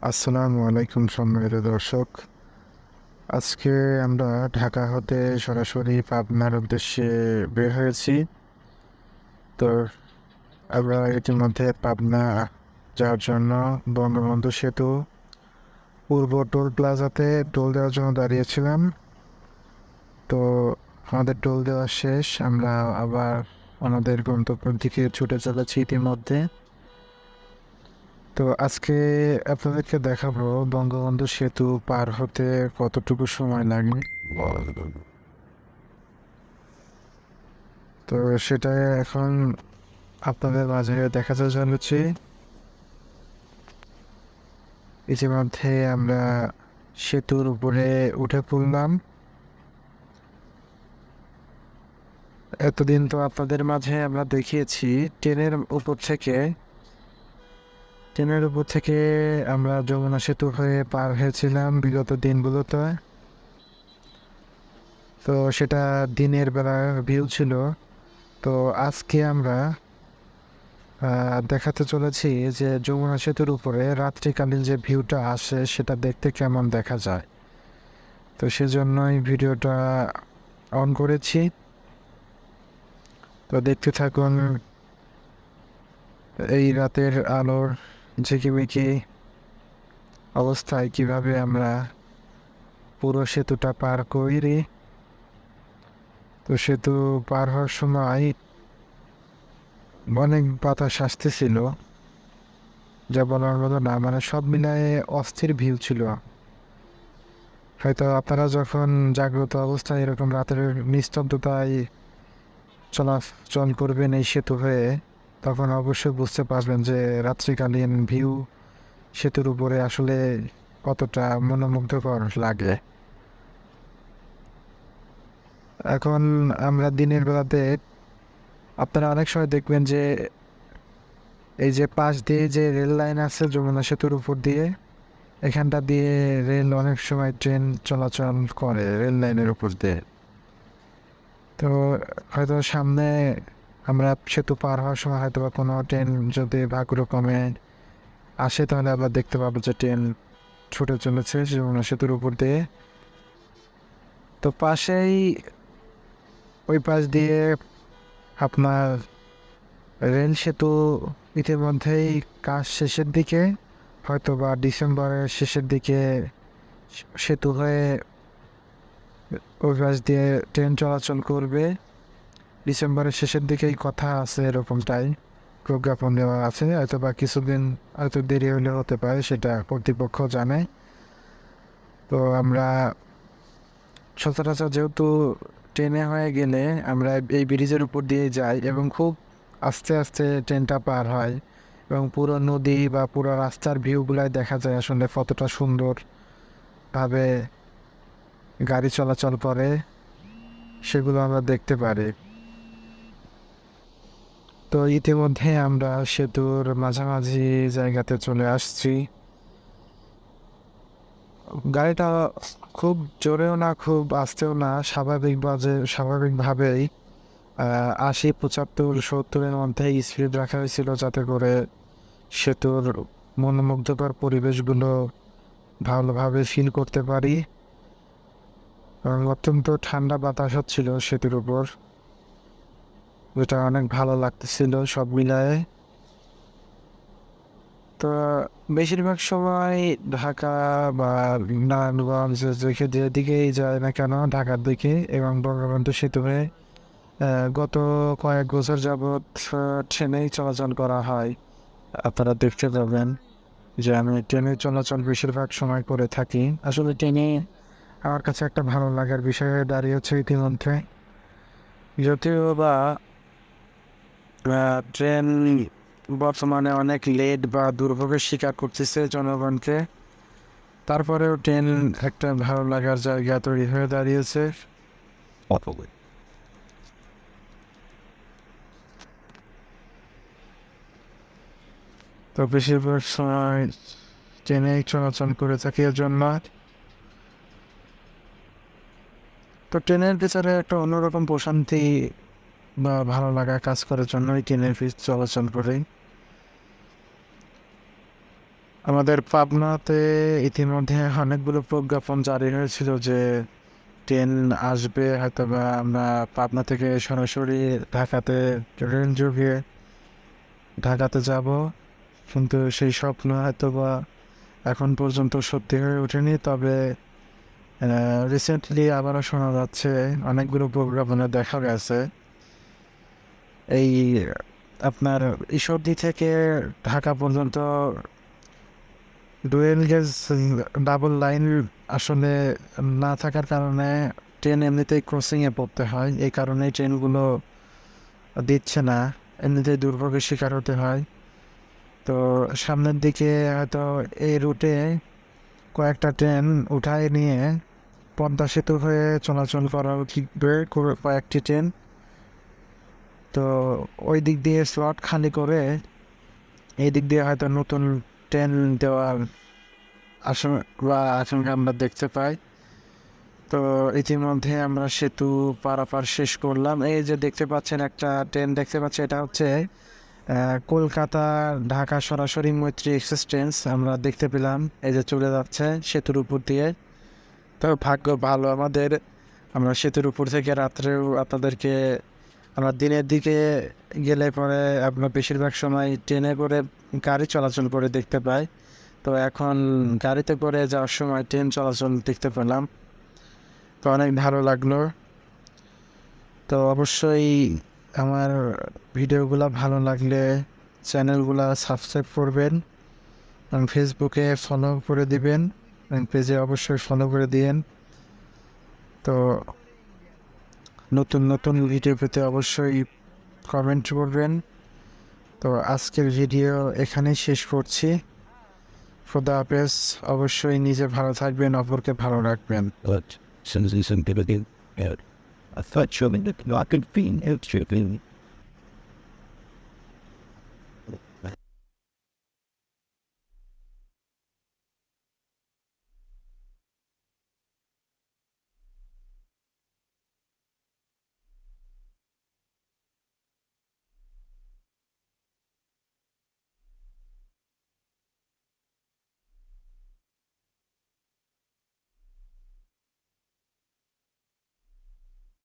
আসসালামু আলাইকুম সম্মানিত দর্শক। আজকে আমরা ঢাকা হতে সরাসরি পাবনার উদ্দেশ্যে বের হয়েছি। তো আমরা ইতিমধ্যে পাবনা যাওয়ার জন্য বঙ্গবন্ধু সেতু পূর্ব টোল প্লাজাতে টোল দেওয়ার জন্য দাঁড়িয়েছিলাম। তো আমাদের টোল দেওয়া শেষ, আমরা আবার আমাদের গন্তব্যের দিকে ছুটে চলেছি ইতিমধ্যে। তো আজকে আপনাদেরকে দেখাবো বঙ্গবন্ধু সেতু পার হতে কতটুকু সময় লাগে। তো সেটা এখন আপনাদের মাঝে দেখাতে চলেছি। ইতিমধ্যে আমরা সেতুর উপরে উঠে পড়লাম। এতদিন তো আপনাদের মাঝে আমরা দেখিয়েছি ট্রেনের উপর থেকে ট্রেনের উপর থেকে আমরা যমুনা সেতু হয়ে পার হয়েছিলাম বিগত দিনগুলোতে। তো সেটা দিনের বেলা ভিউ ছিল। তো আজকে আমরা দেখাতে চলেছি যে যমুনা সেতুর উপরে রাত্রিকালীন যে ভিউটা আসে সেটা দেখতে কেমন দেখা যায়। তো সেজন্যই ভিডিওটা অন করেছি। তো দেখতে থাকুন এই রাতের আলোর ঝিকিমিকি অবস্থায় কিভাবে আমরা পুরো সেতুটা পার করি। তো সেতু পার হওয়ার সময় অনেক বাতাস আসতেছিল, যা বলার মতো না, মানে সব মিলায়ে অস্থির ভিউ ছিল। হয়তো আপনারা যখন জাগ্রত অবস্থায় এরকম রাতের নিস্তব্ধতায় চলাচল করবেন এই সেতু হয়ে, তখন অবশ্যই বুঝতে পারবেন যে রাত্রিকালীন ভিউ সেতুর উপরে আসলে কতটা মনোমুগ্ধকর লাগে। এখন আমরা দিনের বেলাতে আপনারা অনেক সময় দেখবেন যে এই যে পাশ দিয়ে যে রেল লাইন আছে যমুনা সেতুর উপর দিয়ে, এখানটা দিয়ে রেল অনেক সময় ট্রেন চলাচল করে রেল লাইনের উপর দিয়ে। তো হয়তো সামনে আমরা সেতু পার হওয়ার সময় হয়তো বা কোনো ট্রেন যদি ভাগ্যক্রমে আসে, তাহলে আবার দেখতে পাবো যে ট্রেন ছুটে চলেছে যমুনা সেতুর উপর দিয়ে। তো পাশেই ওই পাশ দিয়ে আপনার রেল সেতু ইতিমধ্যেই কাজ শেষের দিকে, হয়তো বা ডিসেম্বরের শেষের দিকে সেতু হয়ে ওই পাশ দিয়ে ট্রেন চলাচল করবে। ডিসেম্বরের শেষের দিকেই কথা আছে, এরকমটাই প্রজ্ঞাপন দেওয়া আছে। হয়তো বা কিছুদিন হয়তো দেরি হলে হতে পারে, সেটা কর্তৃপক্ষ জানে। তো আমরা সচরাচর যেহেতু ট্রেনে হয়ে গেলে আমরা এই ব্রিজের উপর দিয়ে যাই এবং খুব আস্তে আস্তে ট্রেনটা পার হয় এবং পুরো নদী বা পুরো রাস্তার ভিউগুলাই দেখা যায় আসলে কতটা সুন্দরভাবে গাড়ি চলাচল করে, সেগুলো আমরা দেখতে পারি। তো ইতিমধ্যে আমরা সেতুর মাঝামাঝি জায়গাতে চলে আসছি। গাড়িটা খুব জোরেও না খুব আস্তেও না, স্বাভাবিকভাবেই ৮০, ৭৫, ৭০-এর মধ্যে স্পিড রাখা হয়েছিল, যাতে করে সেতুর মনোমুগ্ধকর পরিবেশগুলো ভালোভাবে ফিল করতে পারি। এবং অত্যন্ত ঠান্ডা বাতাস হচ্ছিল সেতুর উপর, যেটা অনেক ভালো লাগতেছিল সব মিলায়ে। তো বেশিরভাগ সময় ঢাকা বা নারায়ণগঞ্জ যেদিকেই যায় না কেন, ঢাকার দিকে এবং বঙ্গবন্ধু সেতু হয়ে গত কয়েক বছর যাবৎ ট্রেনেই চলাচল করা হয়। আপনারা দেখতে পাবেন যে আমি ট্রেনে চলাচল বেশিরভাগ সময় করে থাকি। আসলে ট্রেনে আমার কাছে একটা ভালো লাগার বিষয় হয়ে দাঁড়িয়েছে ইতিমধ্যে। যদিও বা ট্রেন বর্তমানে অনেক লেট বা দুর্ভোগের শিকার করতেছে জনগণকে, তারপরেও ট্রেন একটা ভালো লাগার জায়গা তৈরি হয়ে দাঁড়িয়েছে। তো বেশিরভাগ সময় ট্রেনেই চলাচল করে থাকি এর জন্য। তো ট্রেনের ভিতরে একটা অন্যরকম প্রশান্তি বা ভালো লাগা কাজ করার জন্যই ট্রেনের চলাচল করি। আমাদের পাবনাতে ইতিমধ্যে অনেকগুলো প্রজ্ঞাপন জারি হয়েছিল যে ট্রেন আসবে, হয়তো বা আমরা পাবনা থেকে সরাসরি ঢাকাতে রেল যোগে ঢাকাতে যাব, কিন্তু সেই স্বপ্ন হয়তো বা এখন পর্যন্ত সত্যি হয়ে ওঠেনি। তবে রিসেন্টলি আবারও শোনা যাচ্ছে, অনেকগুলো প্রজ্ঞাপনে দেখা গেছে এই আপনার ঈশ্বরদী থেকে ঢাকা পর্যন্ত ডুয়েল গেজ ডাবল লাইন আসলে না থাকার কারণে ট্রেন এমনিতেই ক্রসিংয়ে পড়তে হয়, এই কারণেই ট্রেনগুলো দিচ্ছে না, এমনিতেই দুর্ভোগের শিকার হতে হয়। তো সামনের দিকে হয়তো এই রুটে কয়েকটা ট্রেন উঠায় নিয়ে পদ্মা সেতু হয়ে চলাচল করা উচিত, কয়েকটি ট্রেন। তো ওই দিক দিয়ে স্লট খালি করে এই দিক দিয়ে হয়তো নতুন ট্রেন দেওয়ার আশঙ্কা আমরা দেখতে পাই। তো ইতিমধ্যে আমরা সেতু পারাপার শেষ করলাম। এই যে দেখতে পাচ্ছেন একটা ট্রেন দেখতে পাচ্ছি, এটা হচ্ছে কলকাতা ঢাকা সরাসরি মৈত্রী এক্সপ্রেস। আমরা দেখতে পেলাম এই যে চলে যাচ্ছে সেতুর উপর দিয়ে। তো ভাগ্য ভালো আমাদের, আমরা সেতুর উপর থেকে রাত্রেও আপনাদেরকে, আমরা দিনের দিকে গেলে পরে আমরা বেশিরভাগ সময় ট্রেনে করে গাড়ি চলাচল করে দেখতে পাই। তো এখন গাড়িতে করে যাওয়ার সময় ট্রেন চলাচল দেখতে পেলাম, তো অনেক ভালো লাগলো। তো অবশ্যই আমার ভিডিওগুলো ভালো লাগলে চ্যানেলগুলো সাবস্ক্রাইব করবেন এবং ফেসবুকে ফলো করে দিবেন এবং পেজে অবশ্যই ফলো করে দিয়েন। তো নতুন নতুন ভিডিও পেতে অবশ্যই কমেন্ট করবেন। তো আজকের ভিডিও এখানেই শেষ করছি। খোদা হাফেজ। অবশ্যই নিজে ভালো থাকবেন, অপরকে ভালো রাখবেন। But since he's in Gilligan, I thought you meant I could be in